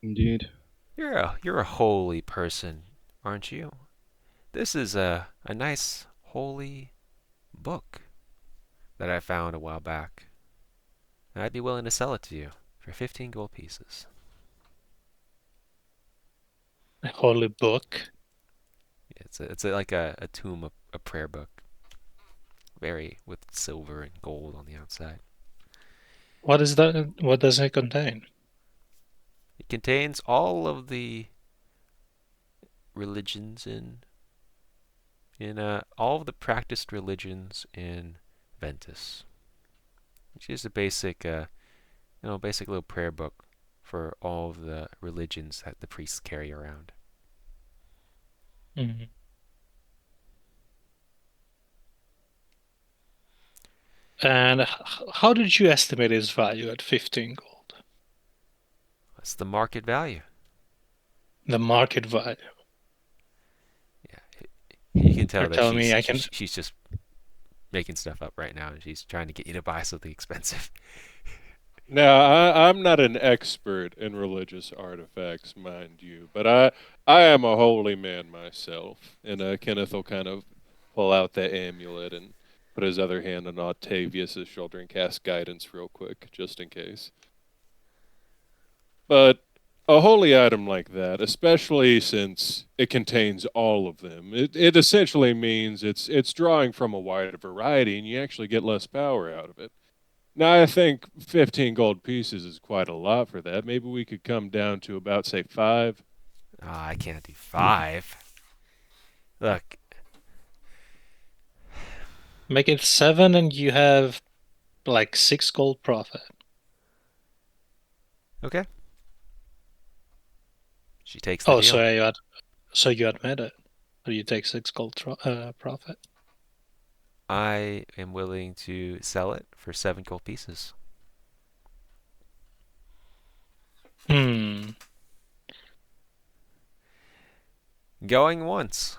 Indeed. You're a holy person, aren't you? This is a nice holy book that I found a while back. And I'd be willing to sell it to you for 15 gold pieces. A holy book. It's like a tomb, a prayer book. Very with silver and gold on the outside. What is that? What does it contain? It contains all of the religions in all of the practiced religions in Ventus. Which is a basic basic little prayer book for all of the religions that the priests carry around. Mm-hmm. And how did you estimate its value at 15 gold? That's the market value. The market value. Yeah, you can tell You're that telling me I can. she's just making stuff up right now, and she's trying to get you to buy something expensive. Now, I'm not an expert in religious artifacts, mind you, but I am a holy man myself. And Kenneth will kind of pull out the amulet and put his other hand on Octavius's shoulder and cast guidance real quick, just in case. But a holy item like that, especially since it contains all of them, it essentially means it's drawing from a wider variety, and you actually get less power out of it. Now, I think 15 gold pieces is quite a lot for that. Maybe we could come down to about, say, 5. I can't do 5. Look, Make it 7 and you have like 6 gold profit. okay. She takes the deal. So you admit it. Or you take 6 gold profit. I am willing to sell it for 7 gold pieces. Hmm. Going once.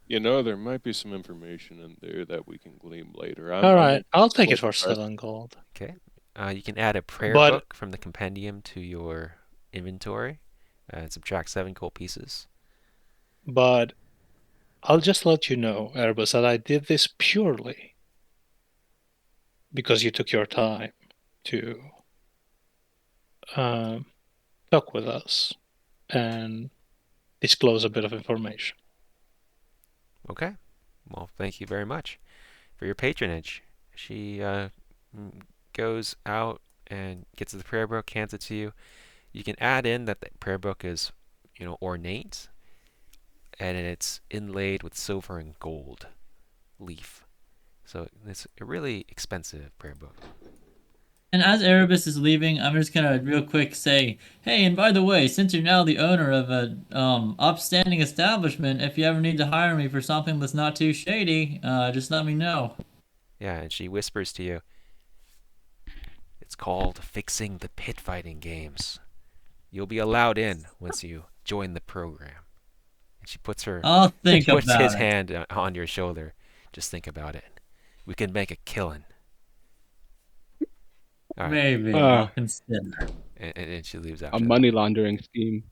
There might be some information in there that we can glean later. All right, I'll take it quite for impressed. 7 gold. Okay. You can add a prayer But- book from the compendium to your inventory and subtract 7 gold pieces. But I'll just let you know, Erebus, that I did this purely because you took your time to talk with us and disclose a bit of information. Okay. Well, thank you very much for your patronage. She goes out and gets the prayer book, hands it to you. You can add in that the prayer book is, ornate, and it's inlaid with silver and gold leaf. So it's a really expensive prayer book. And as Erebus is leaving, I'm just gonna real quick say, hey, and by the way, since you're now the owner of a upstanding establishment, if you ever need to hire me for something that's not too shady, just let me know. Yeah, and she whispers to you, it's called fixing the pit fighting games. You'll be allowed in once you join the program. And she puts I'll think puts about his it. hand on your shoulder. Just think about it. We can make a killing. All right. Maybe I'll consider. And she leaves after A that. money laundering scheme.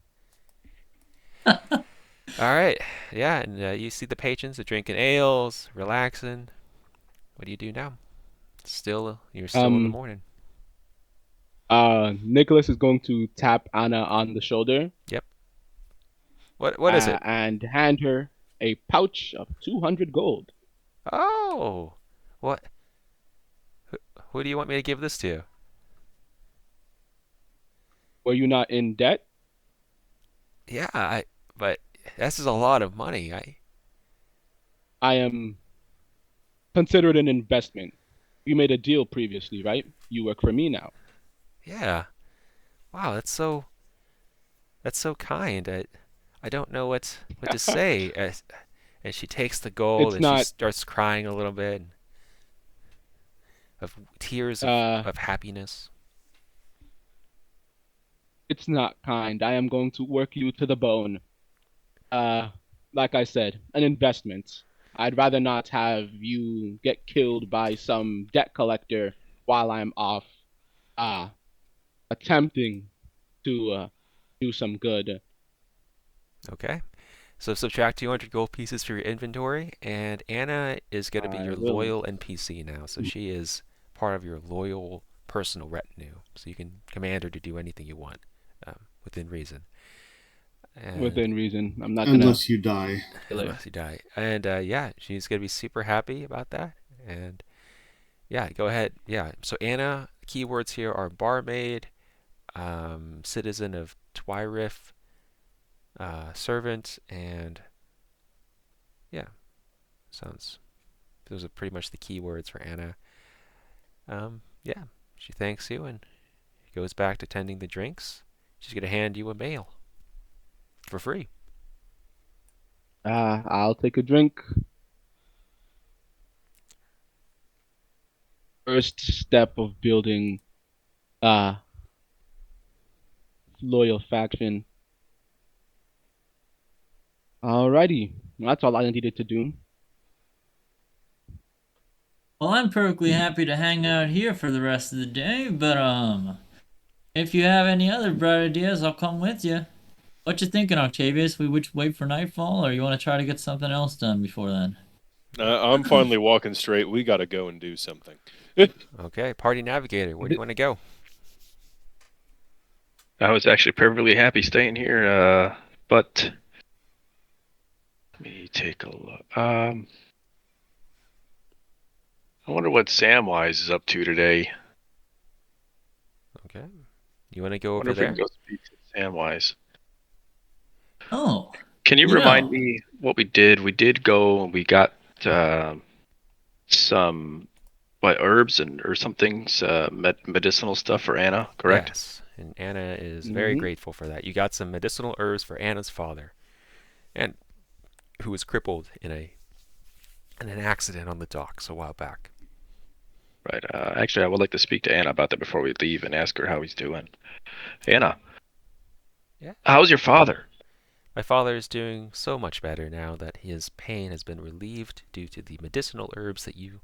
All right. Yeah, and you see the patrons are drinking ales, relaxing. What do you do now? You're still in the morning. Nicholas is going to tap Anna on the shoulder. Yep. What is it? And hand her a pouch of 200 gold. Oh, what? Who do you want me to give this to? Were you not in debt? Yeah, but this is a lot of money. I am considered an investment. You made a deal previously, right? You work for me now. Yeah. Wow, that's so kind. I don't know what to say. And she takes the gold and she starts crying a little bit of tears of happiness. It's not kind. I am going to work you to the bone. Like I said, an investment. I'd rather not have you get killed by some debt collector while I'm off attempting to do some good. Okay. So subtract 200 gold pieces for your inventory, and Anna is going to be your loyal NPC now. So she is part of your loyal personal retinue. So you can command her to do anything you want, within reason. Within reason. I'm not unless you die. Unless you die. And yeah, she's going to be super happy about that. And yeah, go ahead. Yeah. So Anna, keywords here are barmaid, citizen of Twyrif, servant, and yeah, those are pretty much the keywords for Anna. Yeah, she thanks you and goes back to tending the drinks. She's going to hand you a mail for free. I'll take a drink. First step of building loyal faction. Alrighty. That's all I needed to do. Well, I'm perfectly happy to hang out here for the rest of the day, but if you have any other bright ideas, I'll come with you. What you thinking, Octavius? We wait for nightfall, or you want to try to get something else done before then? I'm finally walking straight. We got to go and do something. Okay, party navigator, where do you want to go? I was actually perfectly happy staying here, but let me take a look. I wonder what Samwise is up to today. Okay, you want to go I wonder over if we there? can go speak to Samwise. Oh. Can you remind me what we did? We did go and we got some herbs or something, medicinal stuff for Anna, correct? Yes, and Anna is very grateful for that. You got some medicinal herbs for Anna's father, and who was crippled in an accident on the docks a while back. Right. Actually, I would like to speak to Anna about that before we leave and ask her how he's doing. Anna. Yeah. How's your father? My father is doing so much better now that his pain has been relieved due to the medicinal herbs that you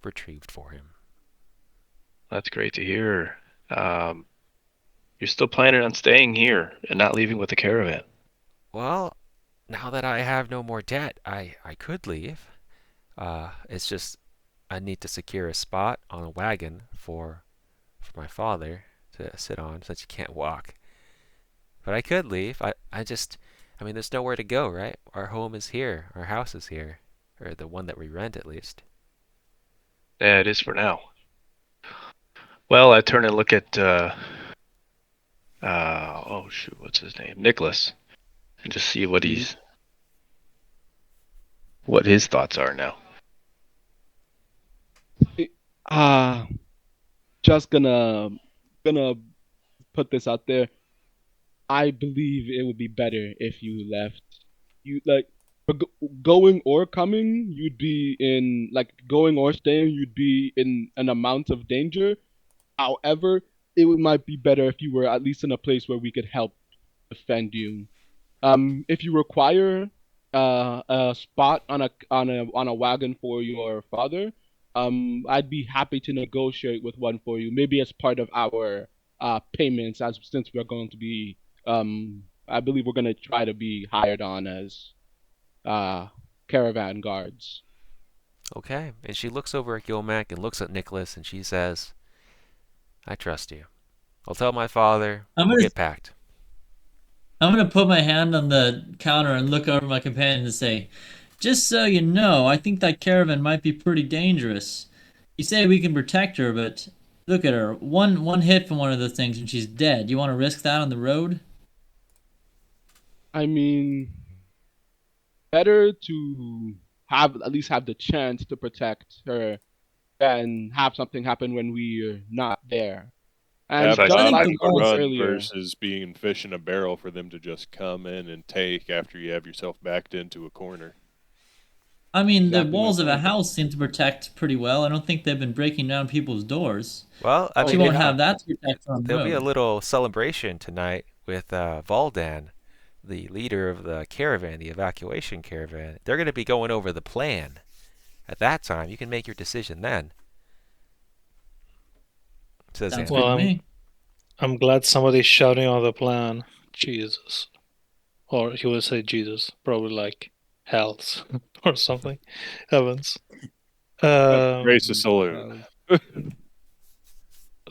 retrieved for him. That's great to hear. Um, you're still planning on staying here and not leaving with the caravan? Well, now that I have no more debt, I could leave. It's just I need to secure a spot on a wagon for my father to sit on since he can't walk. But I could leave. I mean, there's nowhere to go, right? Our home is here. Our house is here. Or the one that we rent, at least. Yeah, it is for now. Well, I turn and look at, oh shoot, what's his name? Nicholas. And just see what what his thoughts are now. Uh, just gonna put this out there. I believe it would be better if you left. You like for going or coming, you'd be in like going or staying, you'd be in an amount of danger. However, might be better if you were at least in a place where we could help defend you. If you require a spot on a wagon for your father, I'd be happy to negotiate with one for you. Maybe as part of our payments, as since we're going to be, I believe we're going to try to be hired on as uh, caravan guards. Okay. And she looks over at Gilmac and looks at Nicholas and she says, I trust you. I'll tell my father. We'll get packed. I'm gonna put my hand on the counter and look over my companion and say, "Just so you know, I think that caravan might be pretty dangerous. You say we can protect her, but look at her. One hit from one of those things and she's dead. You want to risk that on the road?" I mean, better to have at least have the chance to protect her than have something happen when we're not there. And Have I just think like time the we to discussed run earlier, versus being fish in a barrel for them to just come in and take after you have yourself backed into a corner. I mean, the exactly my walls of a point. house seem to protect pretty well. I don't think they've been breaking down people's doors. Well, I Oh, She mean, they won't have. have that to protect her on the there'll be a road. little celebration tonight with Valdan, the leader of the caravan, the evacuation caravan. They're going to be going over the plan. At that time, you can make your decision then. Says Sounds Andrew. good to Well, me. I'm glad somebody's shouting on the plan. Jesus. Or he would say Jesus. Probably like hells or something. Heavens. Grace the saloon.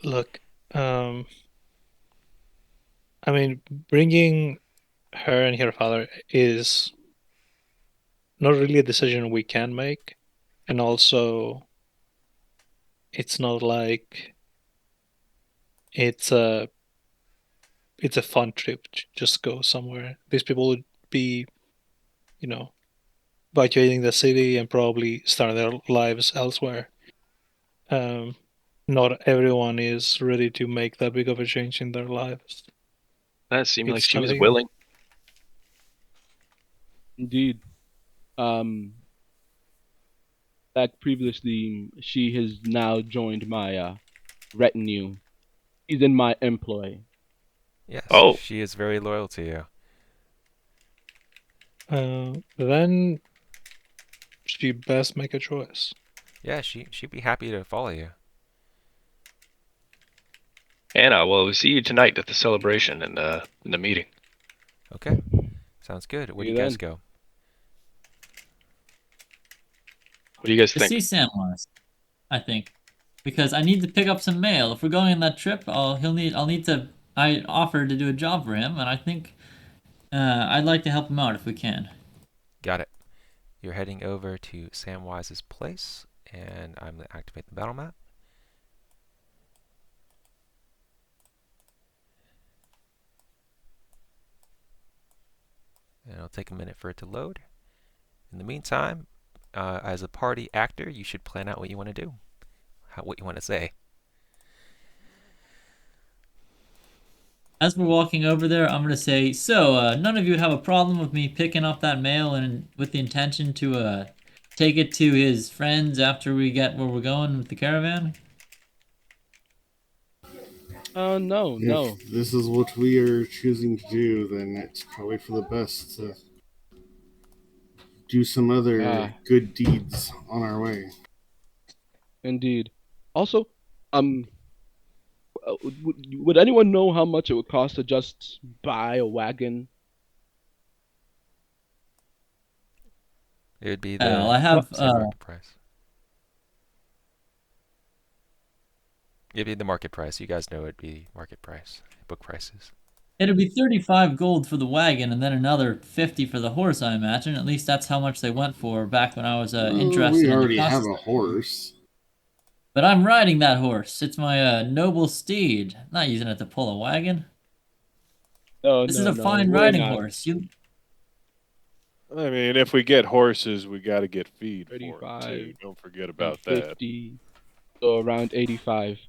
Look, I mean, bringing her and her father is not really a decision we can make. And also, it's not like it's a fun trip to just go somewhere. These people would be, you know, evacuating the city and probably starting their lives elsewhere. Um, Not everyone is ready to make that big of a change in their lives. That seemed like It's she was something. willing. Indeed. Um, like previously, she has now joined my retinue. She's in my employ. Yes, Oh. she is very loyal to you. Then she best make a choice. Yeah, she'd be happy to follow you. Anna, well, we'll see you tonight at the celebration and in the meeting. Okay, sounds good. Where do See you you guys then. go? What do you guys To think? see Samwise, I think, because I need to pick up some mail. If we're going on that trip, I'll need to. I offered to do a job for him, and I think I'd like to help him out if we can. Got it. You're heading over to Samwise's place, and I'm going to activate the battle map. And it'll take a minute for it to load. In the meantime, as a party actor, you should plan out what you want to do, what you want to say. As we're walking over there, I'm gonna say, so none of you would have a problem with me picking up that mail and with the intention to take it to his friends after we get where we're going with the caravan? No. If this is what we are choosing to do, then it's probably for the best to do some other Ah, good deeds on our way. indeed. Also, would anyone know how much it would cost to just buy a wagon? It would be Well, the I have same market price. It'd be the market price. You guys know it'd be market price, book prices. it'd be 35 gold for the wagon and then another 50 for the horse, I imagine. At least that's how much they went for back when I was Well, interested we in the already have cost. a horse. But I'm riding that horse. It's my noble steed. I'm not using it to pull a wagon. No, This is a no, fine we're riding not. horse. You I mean, if we get horses, we got to get feed for 'em, 35 too. Don't forget and about that. 50, so around 85.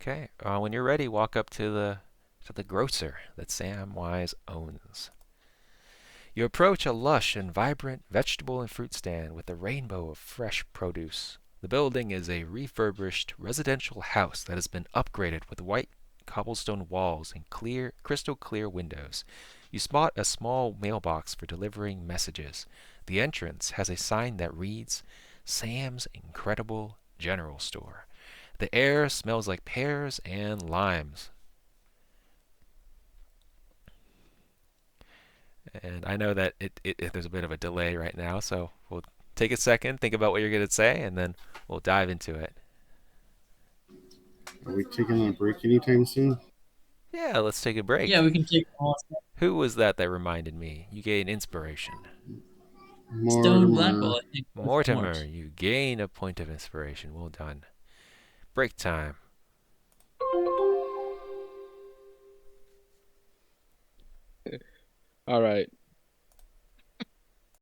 Okay. When you're ready, walk up to the grocer that Sam Wise owns. You approach a lush and vibrant vegetable and fruit stand with a rainbow of fresh produce. The building is a refurbished residential house that has been upgraded with white cobblestone walls and crystal clear windows. You spot a small mailbox for delivering messages. The entrance has a sign that reads, Sam's Incredible General Store. The air smells like pears and limes. And I know that there's a bit of a delay right now, so we'll take a second, think about what you're going to say, and then we'll dive into it. Are we taking a break anytime soon? Yeah, let's take a break. Yeah, we can take Who was that reminded me? You gain inspiration. Stone Mortimer. Blackwell, I think. Mortimer, you gain a point of inspiration. Well done. Break time. All right.